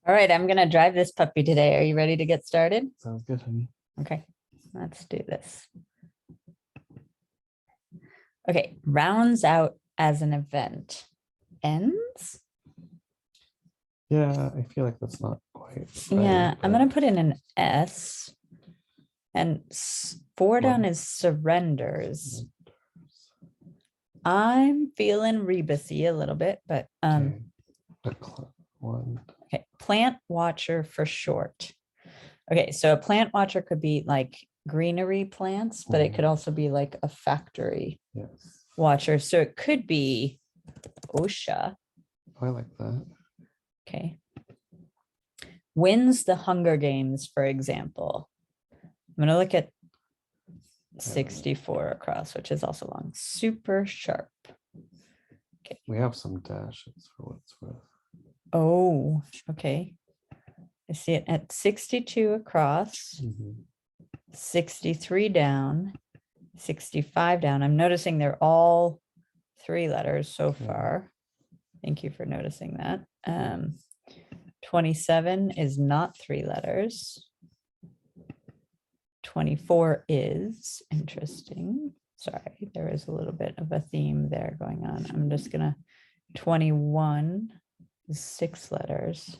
All right, I'm gonna drive this puppy today. Are you ready to get started? Sounds good, honey. Okay, let's do this. Okay, rounds out as an event. Ends? Yeah, I feel like that's not quite Yeah, right, I'm but gonna put in an S. And four down What? is surrenders. I'm feeling rebusy a little bit, but okay. One. okay, plant watcher for short. Okay, so a plant watcher could be like greenery plants, but it could also be like a factory Yes. watcher. So it could be OSHA. Oh, I like that. Okay. Wins the Hunger Games, for example. I'm going to look at 64 across, which is also long. Super sharp. Okay. We have some dashes for what it's worth. Oh, okay. I see it at 62 across, 63 down, 65 down. I'm noticing they're all 3 letters so far. Thank you for noticing that. 27 is not 3 letters. 24 is interesting. Sorry, there is a little bit of a theme there going on. I'm just gonna, 21 is 6 letters.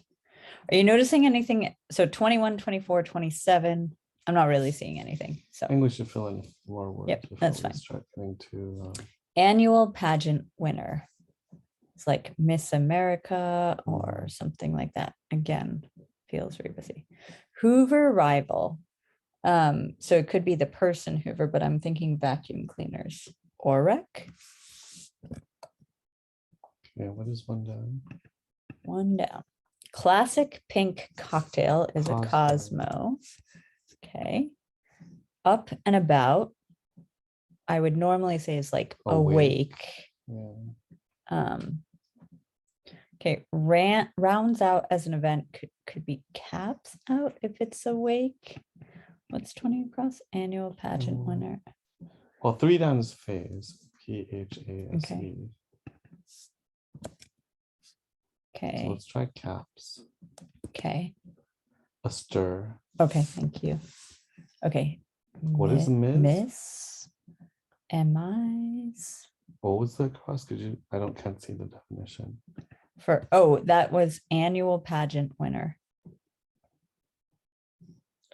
Are you noticing anything? So 21, 24, 27, I'm not really seeing anything. So I think we should fill in more words. Yep, that's fine. Start getting to annual pageant winner. It's like Miss America or something like that. Again, feels rebusy. Hoover rival. So it could be the person Hoover, but I'm thinking vacuum cleaners. Orec. yeah. What is one down? 1 down. Classic pink cocktail is a Cosmo. Okay. Up and about. I would normally say is like awake. Yeah. Okay, rounds out as an event could be caps out if it's awake. What's 20 across? Annual pageant winner. Well, 3 down is phase. PHASE. Okay. Okay. So let's try caps. Okay. A stir. Okay, thank you. Okay. What is Ms.? Miss. MIs. What was the cross? Could you? Can't see the definition. That was annual pageant winner.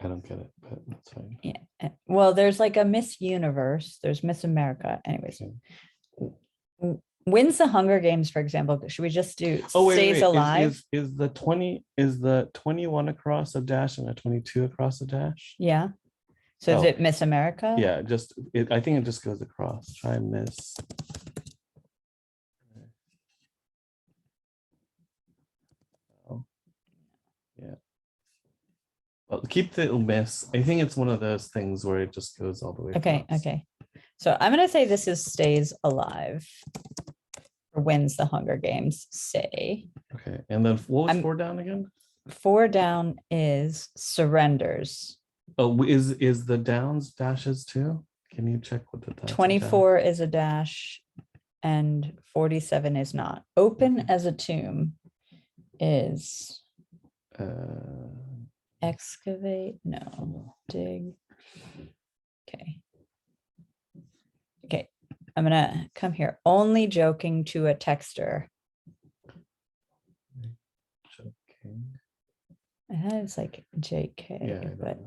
I don't get it, but that's fine. Yeah. Well, there's like a Miss Universe. There's Miss America. Anyways. Okay. Wins the Hunger Games, for example. Should we just do stays alive? Is the 21 across a dash and a 22 across a dash? Yeah. So is it Miss America? Yeah, I think it just goes across. Try Miss. Oh, yeah. Well, keep the Miss. I think it's one of those things where it just goes all the way Okay, across. okay. So I'm going to say this is stays alive. Or wins the Hunger Games, say. Okay, and then what was 4 down again? 4 down is surrenders. Oh, is the downs dashes too? Can you check what the 24 is a dash and 47 is not. Open as a tomb is excavate. No, dig. Okay. Okay. I'm gonna come here. Only joking to a texter. Joking. I thought it was like JK, Yeah, but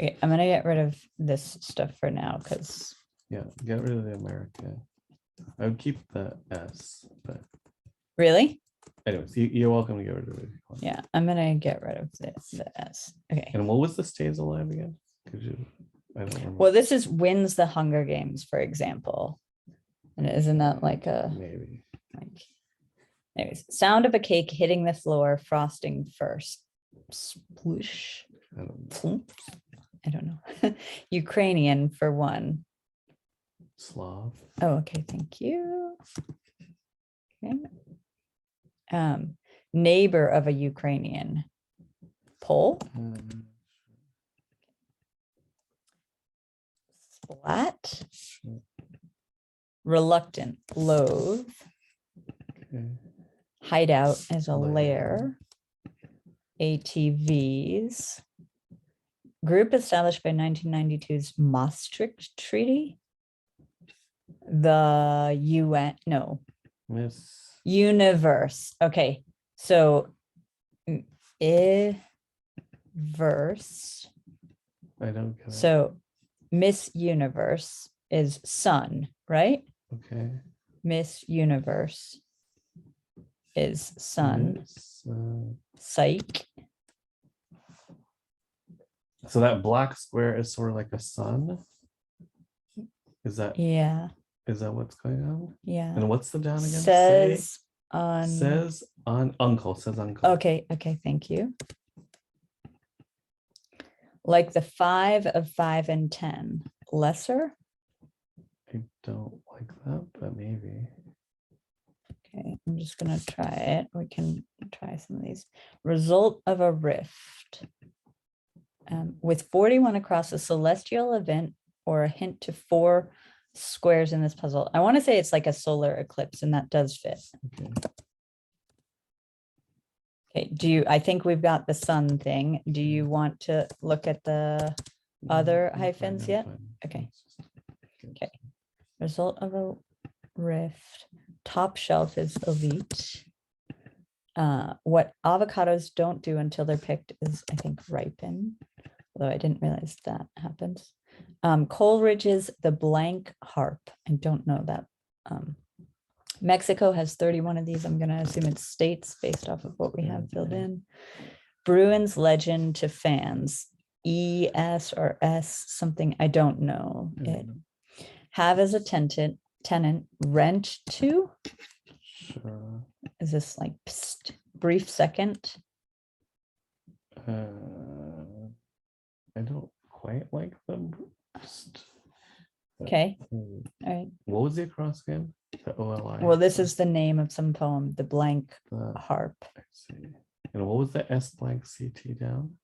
okay, I'm gonna get rid of this stuff for now because get rid of the America. I would keep the S, but really? Anyways, you're welcome to get rid of it. Yeah, I'm gonna get rid of the S. Okay. And what was the stays alive again? Could you? I don't remember. Well, this is wins the Hunger Games, for example. And isn't that like a maybe? Anyways, sound of a cake hitting the floor, frosting first. Sploosh. I don't know. Ukrainian for 1. Slav. Oh, okay. Thank you. Okay. Neighbor of a Ukrainian. Pole. Splat. Reluctant. Loathe. Okay. Hideout is a Lair. lair. ATVs. Group established by 1992's Maastricht Treaty. The UN, no, Miss. universe. Okay, so verse. I don't get it. So Miss Universe is sun, right? Okay. Miss Universe is sun. Miss, Psych. so that black square is sort of like a sun. Yeah, Is that what's going on? yeah. And what's the down again? Says on. Says on uncle. Says uncle. Okay, okay, thank you. Like the 5 of 5 and 10. Lesser. I don't like that, but maybe. Okay, I'm just gonna try it. We can try some of these. Result of a rift. With 41 across a celestial event or a hint to 4 squares in this puzzle. I want to say it's like a solar eclipse, and that does fit. Okay. Okay, I think we've got the sun thing. Do you want to look at the other I'm hyphens fine, yet? I'm fine. Okay. Okay. Okay. Result of a rift. Top shelf is elite. What avocados don't do until they're picked is, I think, ripen. Although I didn't realize that happens. Coleridge's The Blank Harp. I don't know that. Mexico has 31 of these. I'm going to assume it's states based off of what we have filled in. Bruin's Legend to Fans. ES or S something. I don't know it. Have as a tenant. Rent to. Sure. Is this like psst, brief second? I don't quite like them. Okay. All right. What was the across again? The OLI. Well, this is the name of some poem, The Blank Harp. I see. And what was the S blank CT down?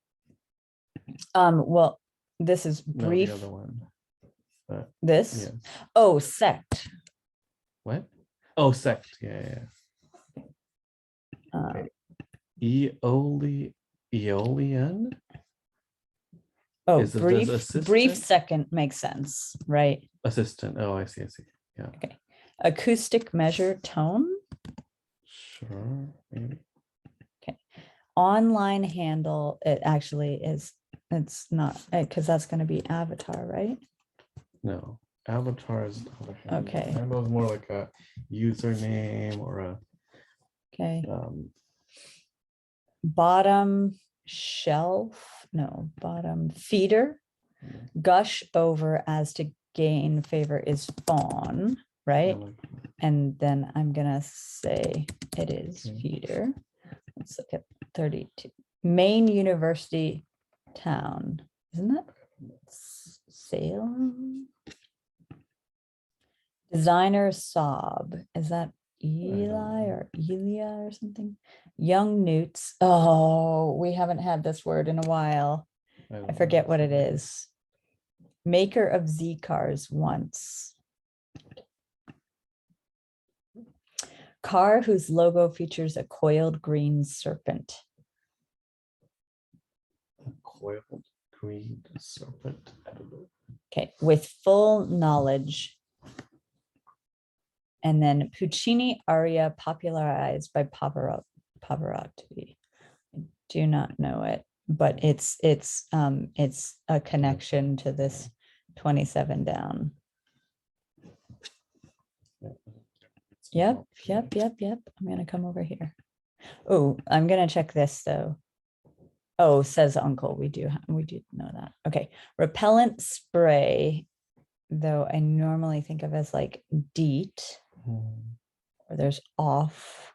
Well, this is brief. No, the other one. This? Yes. Oh, sect. What? Oh, sect. Yeah. Aeolian? Oh, Is it brief assistant? second makes sense, right? Assistant. Oh, I see. Yeah. Okay. Acoustic measure tone. Sure, maybe. Okay. Online handle, it actually is, it's not, because that's going to be avatar, right? No. Avatar is not a handle. Okay. Handle is more like a username or a Okay. Bottom shelf, no, bottom feeder. Gush over as to gain favor is fawn, right? And then I'm gonna say it is feeder. Let's look at 32. Main University town, isn't that Salem? Designer Sob, is that Eli or Elia or something? Young Newts. Oh, we haven't had this word in a while. I forget what it is. Maker of Z cars once. Car whose logo features a coiled green serpent. A coiled green serpent. I don't know. Okay, with full knowledge. And then Puccini aria popularized by Pavarotti. I do not know it, but it's a connection to this 27 down. Yep. I'm gonna come over here. Oh, I'm gonna check this though. Oh, says uncle. We do know that. Okay, repellent spray, though I normally think of as like DEET. Or there's off,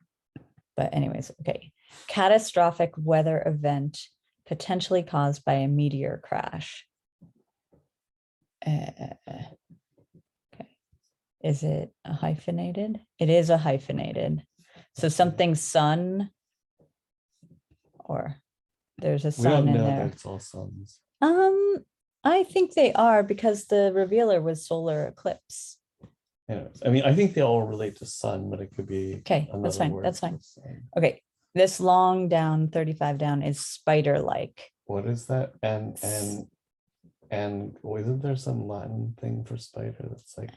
but anyways, okay. Catastrophic weather event potentially caused by a meteor crash. Okay. Is it a hyphenated? It is a hyphenated. So something sun, or there's a sun in there. It's all suns. I think they are because the revealer was solar eclipse. Anyways, I mean, I think they all relate to sun, but it could be. Okay, that's another fine, word that's for fine. sun. Okay, this long down, 35 down is spider-like. What is that? And isn't there some Latin thing for spider that's like,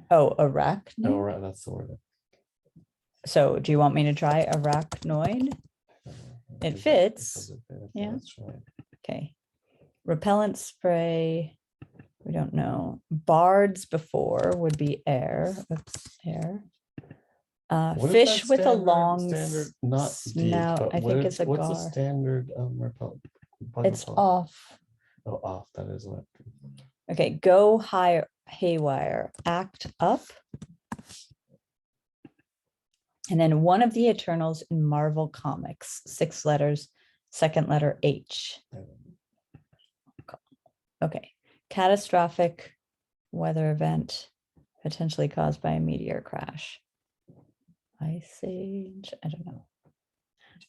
Oh, arachnid. oh, right, that's the word. So do you want me to try arachnoid? It fits. Yeah. That's right. Okay. Repellent spray. We don't know. Bards before would be air. Oops, air. What is Fish that with a standard- long standard, not deep, snout. but I think it's a what's the gar. standard repellent? Bug It's repellent? off. Oh, off. That is what. Okay, go high haywire. Act up. And then one of the Eternals in Marvel Comics, 6 letters, second letter H. Okay, catastrophic weather event potentially caused by a meteor crash. Ice Age, I don't know.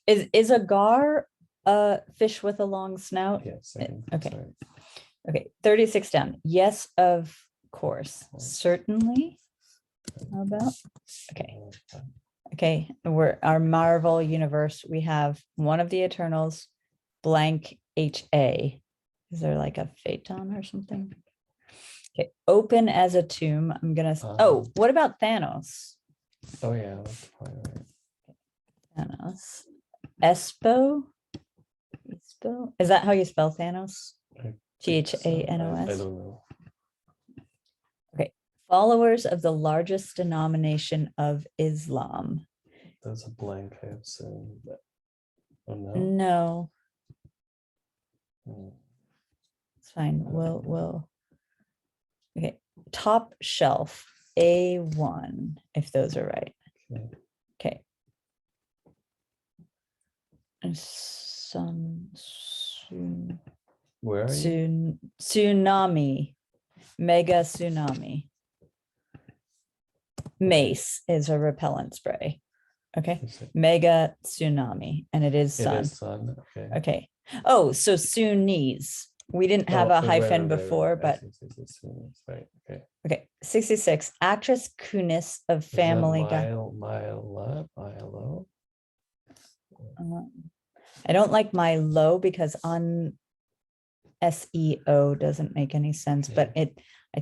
Is a gar a fish with a long snout? Yes. Okay. Okay, 36 down. Yes, of course. Certainly. How about? Okay. Okay, we're our Marvel universe. We have one of the Eternals, blank HA. Is there like a phaeton or something? Okay, open as a tomb. I'm gonna. Oh, what about Thanos? Oh yeah, that's probably right. Thanos. Espo. Espo. Is that how you spell Thanos? THANOS. I don't know. Okay. Followers of the largest denomination of Islam. There's a blank, I assume. But, oh no. No, Hmm. it's fine. We'll. Okay. Top shelf A1, if those are right. Okay. Okay. And some Where are you? tsunami, mega tsunami. Mace is a repellent spray. Okay. Mega tsunami, and it is sun. It is sun. Okay. Okay. Oh, so Sunnis. We didn't have a hyphen before, but right. Okay. okay. 66. Actress Kunis of Family Guy. Milo. I don't like my low because on SEO doesn't make any sense, but I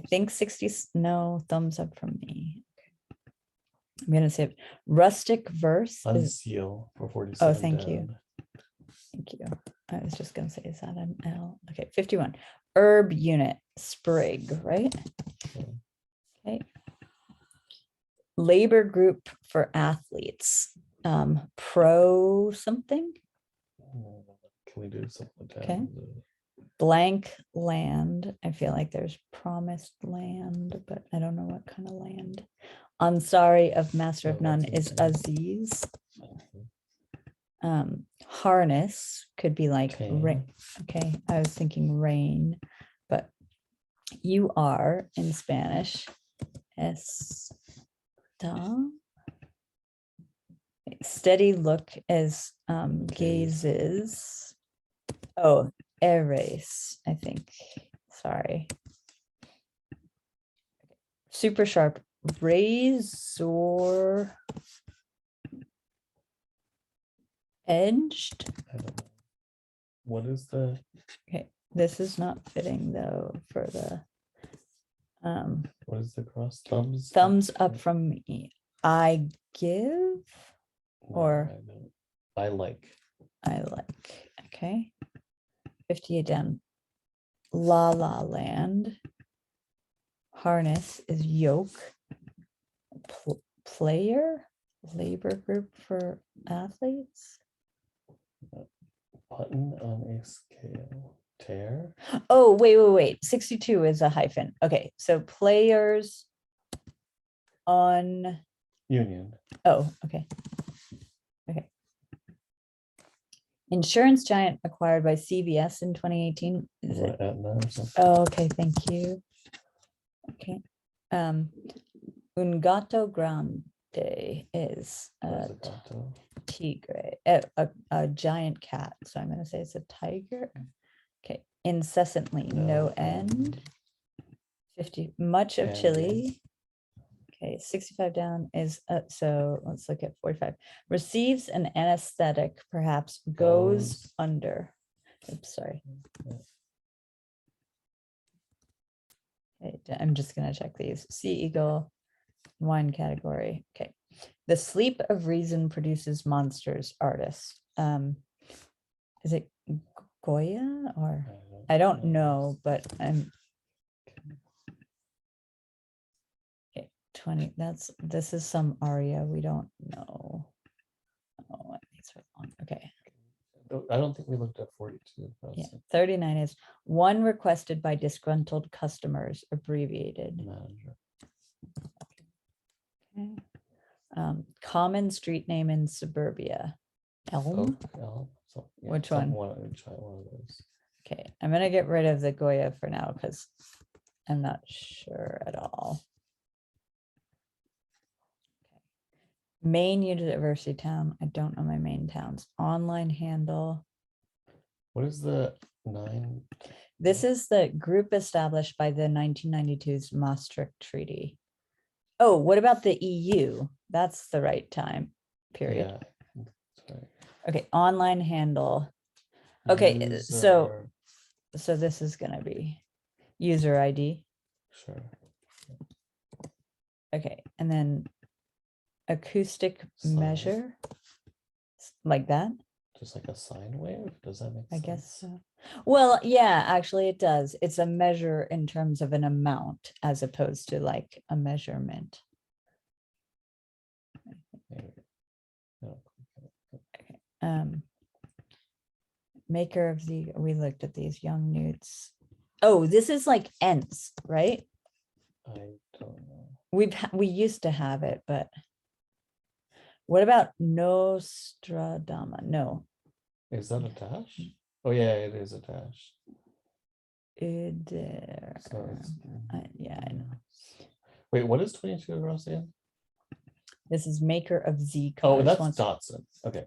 think 60, no, thumbs up from me. I'm gonna say rustic verse. Unseal for 47. Oh, thank you. down. Thank you. I was just gonna say, is that an L? Okay, 51. Herb unit, sprig, right? Okay. Labor group for athletes, pro something. Can we do something down? Okay. Blank land. I feel like there's promised land, but I don't know what kind of land. Ansari of Master of None is Aziz. Harness could be like rain. Okay, I was thinking rain, but you are in Spanish. Está. Steady look as gazes. Oh, erase, I think. Sorry. Super sharp razor edged. I don't know. What is the? Okay, this is not fitting though for the What is the cross? thumbs up from me. I give or I like. Okay. 58 down. La La Land. Harness is yoke. Player, labor group for athletes. Button on a scale. Tear. Oh, wait. 62 is a hyphen. Okay, so players on Union. Oh, okay. Insurance giant acquired by CVS in 2018. Is it? Oh, okay, thank you. Okay. Un gato grande is a tigre, a giant cat. So I'm going to say it's a tiger. Okay. Incessantly, no end. 50, much of Chile. Okay, 65 down is, so let's look at 45. Receives an anesthetic, perhaps goes under. Oops, sorry. Okay, I'm just gonna check these. Sea Eagle, wine category. Okay. The sleep of reason produces monsters, artists. Is it Goya or I don't know, but I'm okay, 20. This is some aria. We don't know. Oh, these are long. Okay. I don't think we looked at 42. Yeah, 39 is one requested by disgruntled customers, abbreviated. Manager. Okay. Common street name in suburbia. Elm. So, yeah, Which one? Try one of those. Okay, I'm gonna get rid of the Goya for now because I'm not sure at all. Main university town. I don't know my main towns. Online handle. What is the 9? This is the group established by the 1992's Maastricht Treaty. Oh, what about the EU? That's the right time period. Yeah. Sorry. Okay, online handle. Okay, so this is gonna be user ID. Sure. Okay, and then acoustic Sine. measure, like that. Just like a sine wave? Does that make I sense? guess so. Well, yeah, actually it does. It's a measure in terms of an amount as opposed to like a measurement. Maybe. No. Okay. Maker of we looked at these young newts. Oh, this is like ENTs, right? I don't know. We used to have it, but what about Nostradama? No. Is that a dash? Oh yeah, it is a dash. So it's, Yeah, I know. Wait, what is 22 across again? This is maker of Z Oh, cars. that's Datsun. Okay.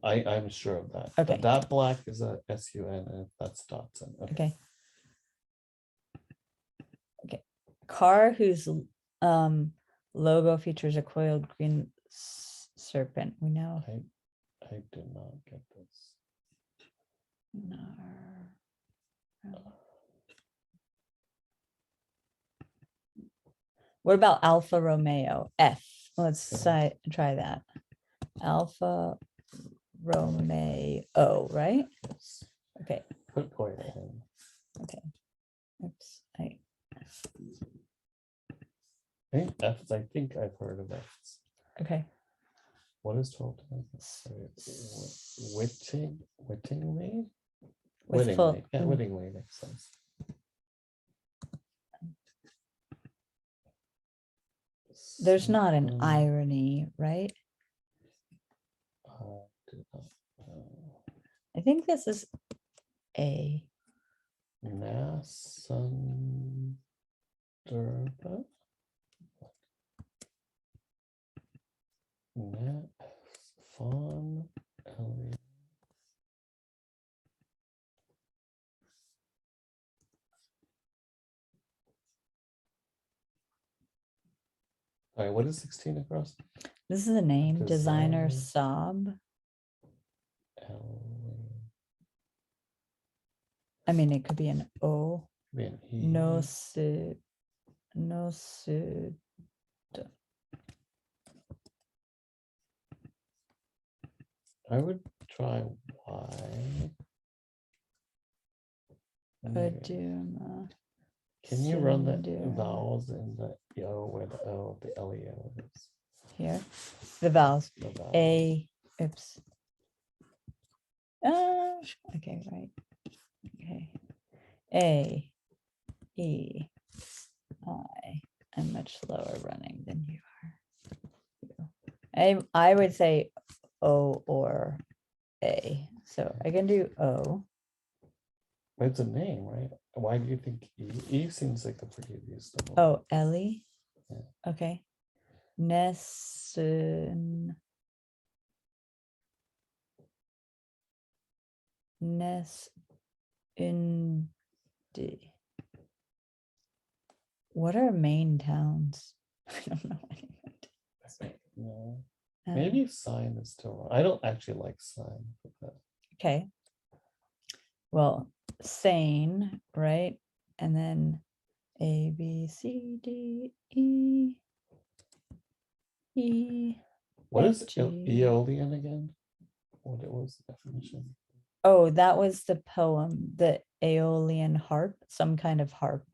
I'm sure of that. Okay. But that black is a SUN and that's Datsun. Okay. Okay. Car whose logo features a coiled green serpent. We know. I did not get this. No. What about Alfa Romeo? F. Let's try that. Alfa Romeo, right? Yes. Okay. Put Goya in. Okay. Oops. think F's. I think I've heard of F's. Okay. What is 12 times? Wittingly? With full- Wittingly. Yeah, wittingly makes sense. There's not an irony, right? I think this is A. Nasanderba? Nat Fawn Elliot. All right, what is 16 across? This is a name, designer Designer. Saab. I mean, it could be an O. Be an E. No suit. No suit. I would try Y. Aduma. Can you run the Cinder. vowels in the O where the O, the LEO is? Here. The vowels. The vowel. A. Oops. Okay, right. Okay. A. E. I. I'm much slower running than you are. I would say O or A. So I can do O. It's a name, right? Why do you think E? E seems like a pretty reasonable. Oh, Ellie. Yeah. Okay. Nessun. What are main towns? I don't know. I think, no. Um, Maybe sign is still wrong. I don't actually like sign. But Okay. Well, sane, right? And then A, B, C, D, E, E. what F, is G. Aeolian again? What it was the definition? Oh, that was the poem, the Aeolian harp, some kind of harp.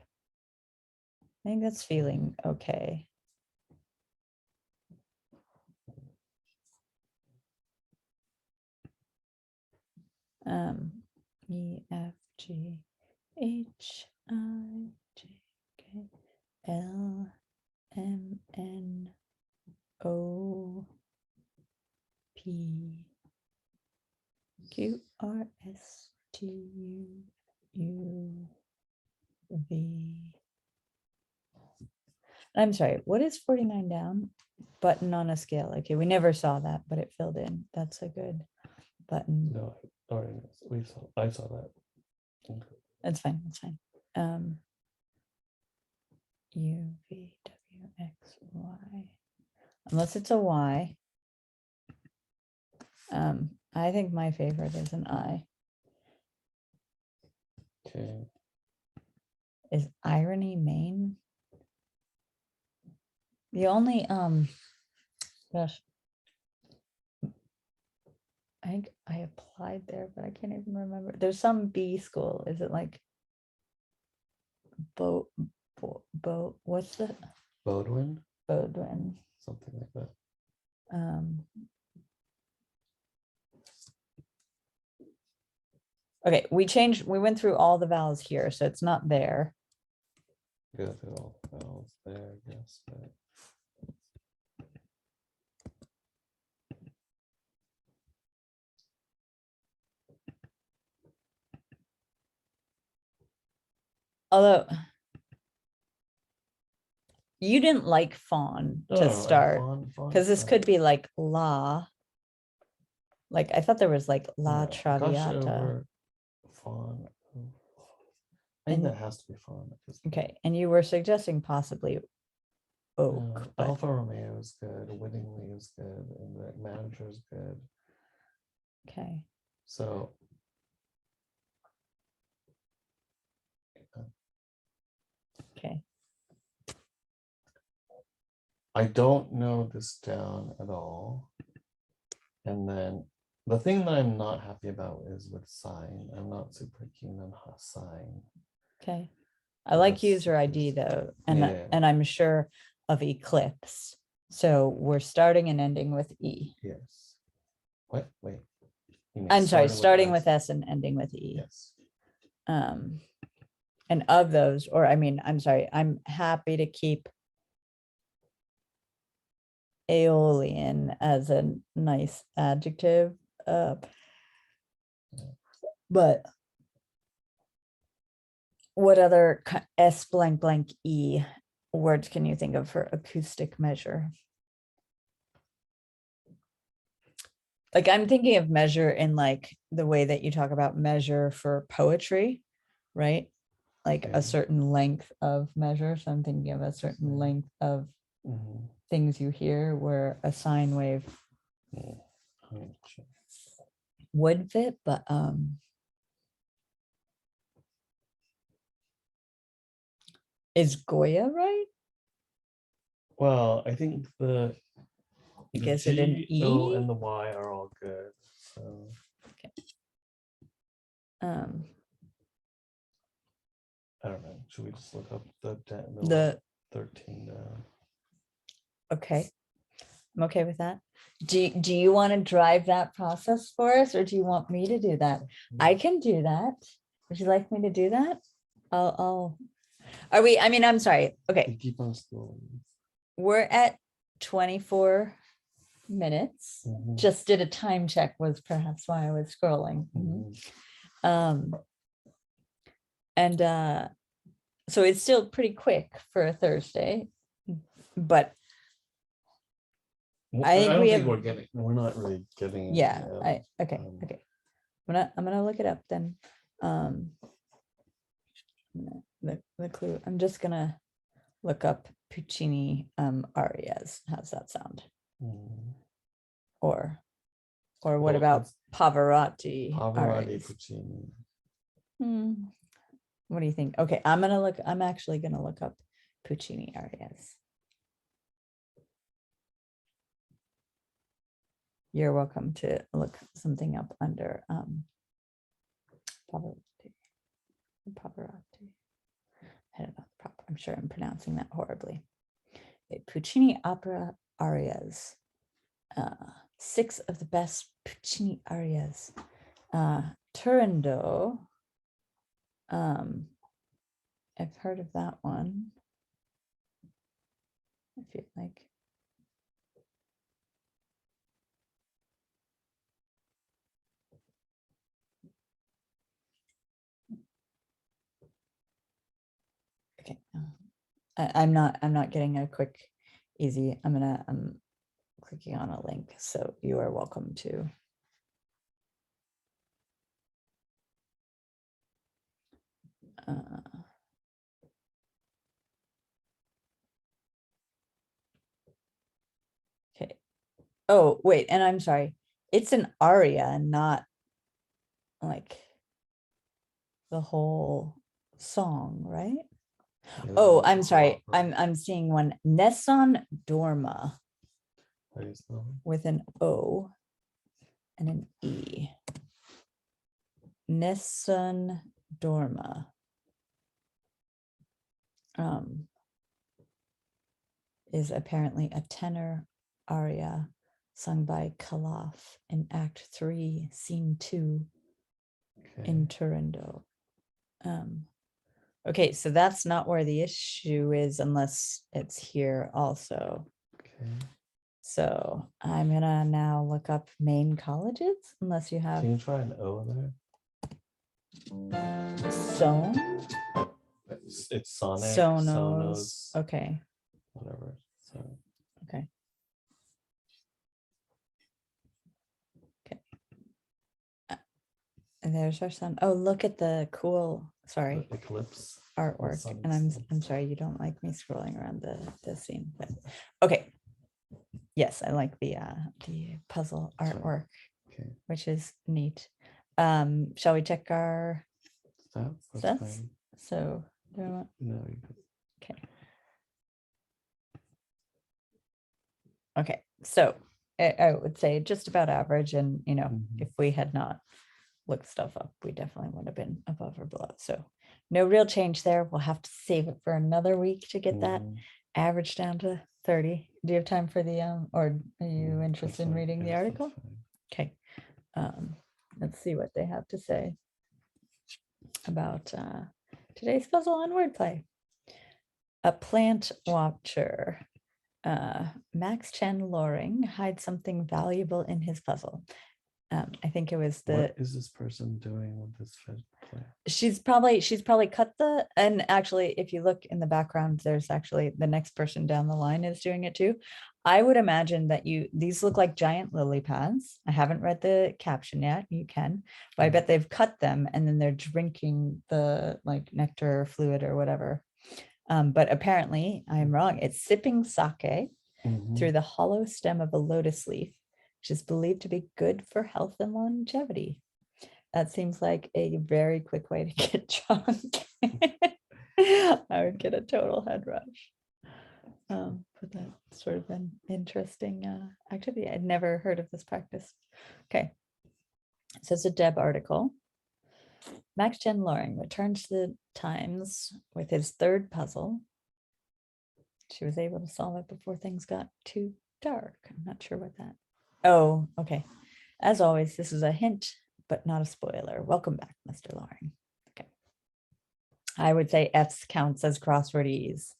I think that's feeling okay. E, F, G, H, I, J, K, L, M, N, O, P, Q, R, S, T, U, U, V. I'm sorry, what is 49 down? Button on a scale. Okay, we never saw that, but it filled in. That's a good button. No, I saw that. Okay. That's fine. That's fine. U, V, W, X, Y. Unless it's a Y. I think my favorite is an I. Okay. Is irony main? The only gosh. I think I applied there, but I can't even remember. There's some B school. Is it like what's the Bodwin, Bodwin? something like that. Okay, we went through all the vowels here, so it's not there. Go through all the vowels there, yes, but Although you didn't like fawn to start, because this could be like la. Like I thought there was like la traviata. Fawn. I think that has to be fawn. Okay, and you were suggesting possibly oak. No, But Alfa Romeo is good, Wittingly is good, and the manager is good. okay. So Okay. I don't know this down at all. And then the thing that I'm not happy about is with sign. I'm not super keen on sign. Okay. I like That's user ID just- though, Yeah. and I'm sure of Eclipse. So we're starting and ending with E. Yes. What? Wait. You mean I'm sorry, starting with S? S and ending with E. Yes. And of those, or I mean, I'm sorry, I'm happy to keep Aeolian as a nice adjective. But what other S blank blank E words can you think of for acoustic measure? Like I'm thinking of measure in like the way that you talk about measure for poetry, right? Like a certain length of measure. So I'm thinking of a certain length of things you hear where a sine wave would fit, but is Goya right? Well, I think the Is it an G, O, E? and the Y are all good. So I don't know. Should we just look up the 13 down? Okay. I'm okay with that. Do you want to drive that process for us, or do you want me to do that? I can do that. Would you like me to do that? Are we, I mean, I'm sorry. Okay. Keep on scrolling. We're at 24 minutes. Just did a time check was perhaps why I was scrolling. And so it's still pretty quick for a Thursday, but I think we have, we're not really getting. yeah, okay. I'm gonna look it up then. The clue, I'm just gonna look up Puccini arias. How's that sound? Mm. Or what Well, about it's Pavarotti Pavarotti arias? Puccini. What do you think? Okay, I'm actually gonna look up Puccini arias. You're welcome to look something up under Pavarotti. I don't know the proper. I'm sure I'm pronouncing that horribly. Okay, Puccini opera arias. 6 of the best Puccini arias. Turandot. I've heard of that one. I feel like. Okay. I'm not getting a quick, easy. I'm clicking on a link, so you are welcome to. Okay. Oh, wait, and I'm sorry. It's an aria, not like the whole song, right? Yeah, Oh, this I'm is sorry. opera. I'm seeing one. Nessun Dorma How do you spell it? with an O and an E. Nessun Dorma. Is apparently a tenor aria sung by Calaf in Act 3, Scene 2 in Turandot. Okay, so that's not where the issue is unless it's here also. Okay. So I'm gonna now look up main colleges, unless you have. Can you try an O there? Son? It's Sonic, Sonos. Okay. whatever. So Okay. Okay. And there's our son. Oh, look at the cool, sorry, the eclipse artwork. sun And I'm sorry, you don't like me scrolling around the scene, but okay. Yes, I like the puzzle artwork, Okay. which is neat. Shall we check our That's sets? fine. So do I want, No, you could. okay. Okay, so I would say just about average, and you know, if we had not looked stuff up, we definitely would have been above or below. So no real change there. We'll have to save it for another week to get that average down to 30. Do you have time for the or are you interested in reading the article? Okay. Let's see what they have to say about today's puzzle on wordplay. A plant watcher. Max Chen Loring hides something valuable in his puzzle. I think it was What is this person doing with this plant? She's probably cut the, and actually if you look in the background, there's actually the next person down the line is doing it too. I would imagine that these look like giant lily pads. I haven't read the caption yet. You can, but I bet they've cut them and then they're drinking the like nectar fluid or whatever. But apparently I'm wrong. It's sipping sake through the hollow stem of a lotus leaf, which is believed to be good for health and longevity. That seems like a very quick way to get drunk. I would get a total head rush. But that's sort of an interesting activity. I'd never heard of this practice. Okay. So it's a Deb article. Max Chen Loring returns to the Times with his third puzzle. She was able to solve it before things got too dark. I'm not sure what that. Oh, okay. As always, this is a hint, but not a spoiler. Welcome back, Mr. Loring. Okay. I would say F counts as crosswordese.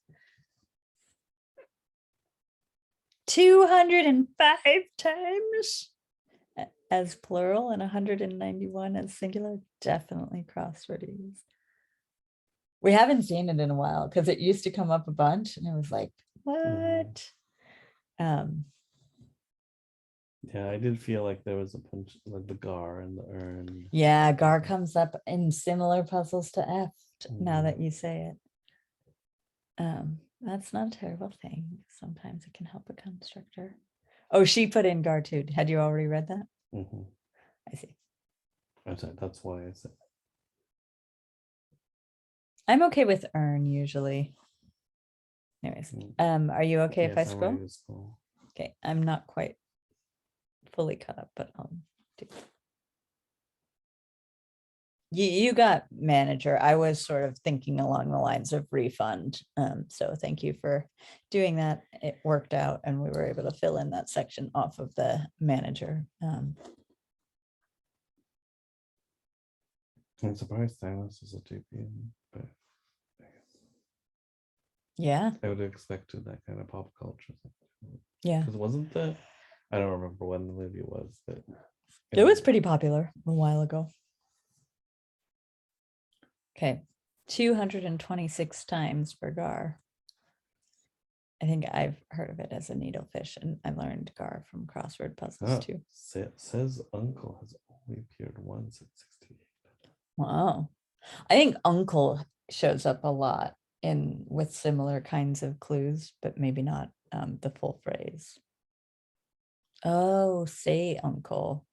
205 times as plural and 191 as singular. Definitely crosswordese. We haven't seen it in a while because it used to come up a bunch and it was like, what? Yeah, I did feel like there was a punch, like the gar and the urn. Yeah, gar comes up in similar puzzles to F now that you say it. That's not a terrible thing. Sometimes it can help a constructor. Oh, she put in gar too. Had you already read that? Mhm. I see. That's why I said. I'm okay with earn usually. Anyways, are you okay if I Yes, I'm ready scroll? to scroll. Okay, I'm not quite fully caught up, but I'll do. You got manager. I was sort of thinking along the lines of refund. So thank you for doing that. It worked out and we were able to fill in that section off of the manager. I'm surprised Thanos is a 2 p.m., but Yeah, I would have expected that kind of pop culture thing. yeah. Because wasn't that, I don't remember when the movie was, but It was pretty popular a while ago. Okay, 226 times for gar. I think I've heard of it as a needlefish, and I learned gar from crossword puzzles too. Says uncle has only appeared once at 68. Wow. I think uncle shows up a lot in with similar kinds of clues, but maybe not the full phrase. Oh, say uncle.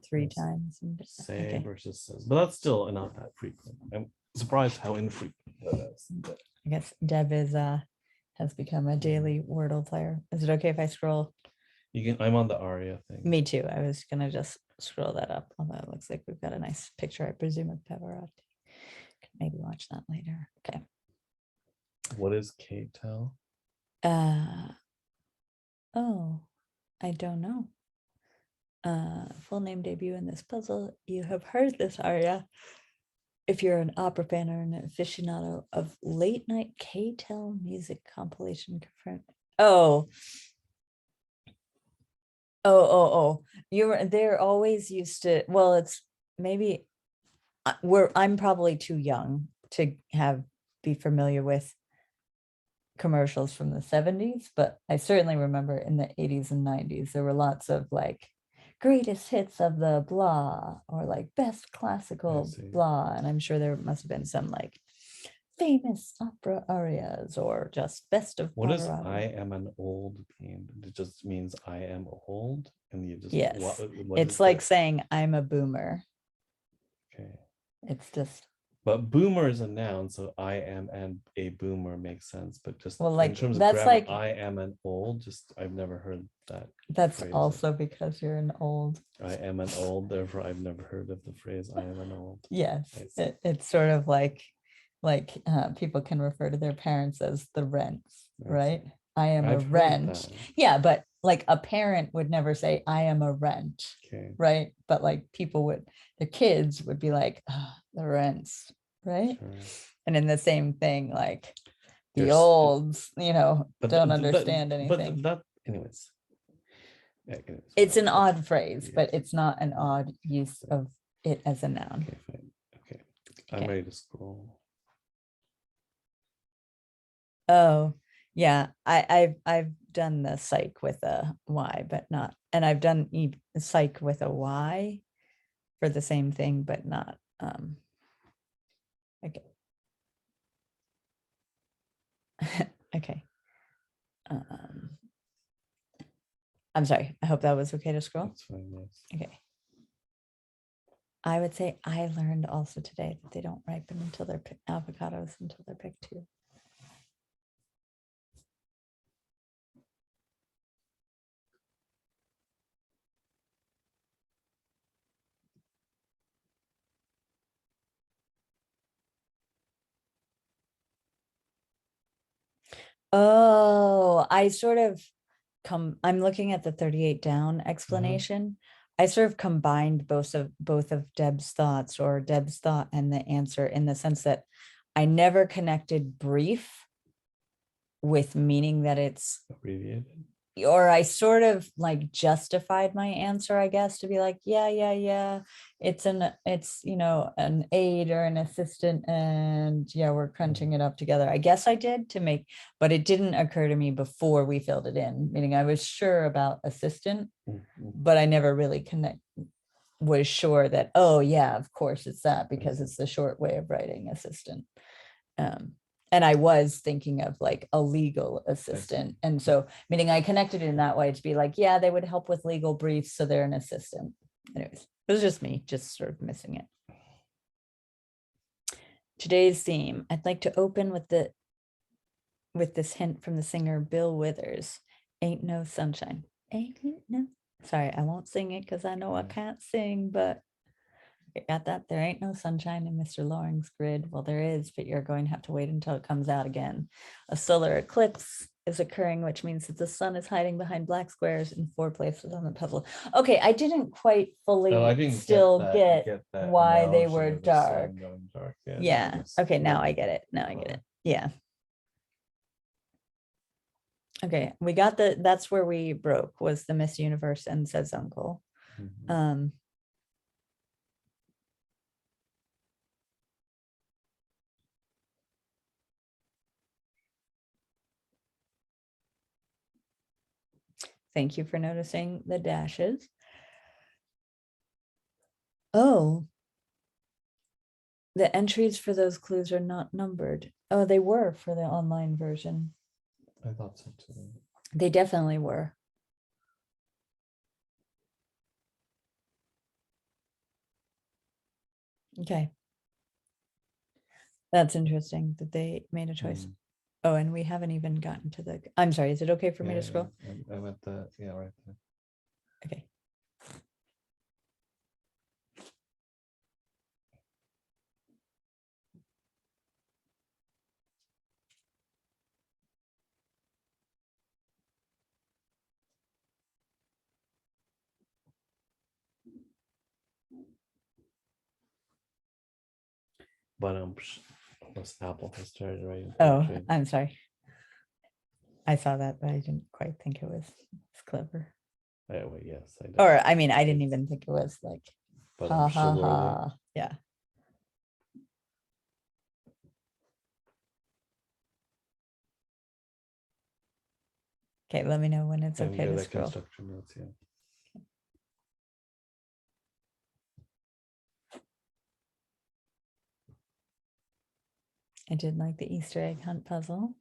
3 Yes. times. Say Okay. versus says, but that's still not that frequent. I'm surprised how infrequent that is. But I guess Deb is has become a daily Wordle player. Is it okay if I scroll? you can. I'm on the Aria thing. Me too. I was gonna just scroll that up, although it looks like we've got a nice picture, I presume, of Pavarotti. Can maybe watch that later. Okay. What is K-Tel? Oh, I don't know. Full name debut in this puzzle. You have heard this aria if you're an opera fan or an aficionado of late night K-Tel music compilation. Oh, oh. They're always used to, well, it's maybe I'm probably too young to be familiar with commercials from the 70s, but I certainly remember in the 80s and 90s there were lots of like greatest hits of the blah or like best classical blah, and I'm sure there must have been some like famous opera arias or just best of what is Pavarotti. I am an old mean? It just means I am old, and you just Yes, what it's like saying I'm a boomer. Okay, it's just, but boomer is a noun, so I am and a boomer makes sense. But just well, like in terms of that's grammar, like I am an old. Just I've never heard that. that's phrase. also because you're an old. I am an old, therefore I've never heard of the phrase I am an old. Yes, it's sort of like people can refer to their parents as the rents, right? I am a rent. Yeah, but like a parent would never say I am a rent, Okay. right? But like people would, the kids would be like, oh, the rents, right? Sure. And in the same thing, like the olds, don't understand anything. But anyways. It's an odd phrase, but it's not an odd use of it as a noun. Okay, fine. Okay. I'm ready to scroll. Oh, yeah. I've done the psych with a Y, but not, and I've done psych with a Y for the same thing, but not okay. Okay. I'm sorry. I hope that was okay to scroll. That's fine, yes. Okay. I would say I learned also today that they don't ripen until they're avocados until they're picked too. Oh, I sort of I'm looking at the 38 down explanation. I sort of combined both of Deb's thoughts or Deb's thought and the answer in the sense that I never connected brief with meaning that it's abbreviated, or I sort of like justified my answer, I guess, to be like, yeah, it's an aid or an assistant, and yeah, we're crunching it up together. I guess I did but it didn't occur to me before we filled it in, meaning I was sure about assistant, but I never really was sure that, oh yeah, of course it's that, because it's the short way of writing assistant. And I was thinking of like a legal assistant. And so, meaning I connected it in that way to be like, yeah, they would help with legal briefs. So they're an assistant. Anyways, it was just me, just sort of missing it. Today's theme, I'd like to open with this hint from the singer Bill Withers. Ain't no sunshine. Ain't no. Sorry, I won't sing it because I know I can't sing, but I got that. There ain't no sunshine in Mr. Loring's grid. Well, there is, but you're going to have to wait until it comes out again. A solar eclipse is occurring, which means that the sun is hiding behind black squares in 4 places on the puzzle. Okay, I didn't quite fully No, I didn't still get that why they analogy were of the sun dark. going dark. Yeah. that was Okay, now I really get it. Now I get it. clever. Yeah. Okay, we got that's where we broke, was the Miss Universe and says uncle. Mhm. Thank you for noticing the dashes. Oh, the entries for those clues are not numbered. Oh, they were for the online version. I thought so too. They definitely were. Okay. That's interesting that they made a choice. Mm. Oh, and we haven't even gotten to the, I'm sorry, is it okay for me to scroll? I went the, yeah, right there. Okay. But this Apple has started writing Oh, poetry. I'm sorry. I saw that, but I didn't quite think it was as clever. Anyway, yes, I did. Or I mean, I didn't even think it was like, But ha I'm ha sure. ha. Yeah. Okay, let me know when it's okay to scroll. Construction notes, yeah. I did like the Easter egg hunt puzzle.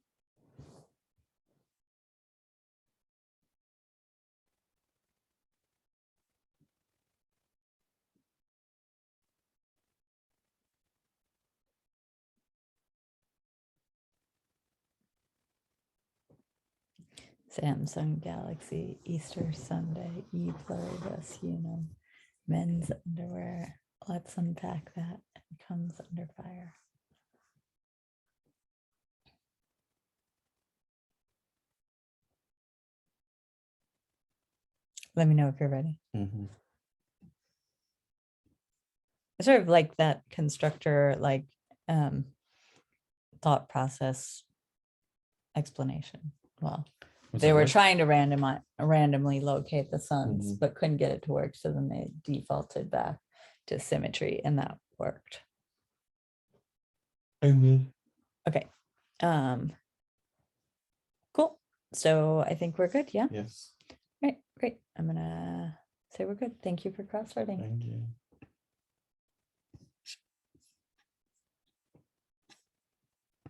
Samsung Galaxy Easter Sunday e-play men's underwear. Let's unpack that. It comes under fire. Let me know if you're ready. Mm-hmm. I sort of like that constructor, like thought process explanation. Well, they were trying to randomly locate the suns, but couldn't get it to work. So then they defaulted back to symmetry, and that worked. Amen. Okay. Cool. So I think we're good. Yeah. Yes. Right. Great. I'm gonna say we're good. Thank you for crosswording. Thank you.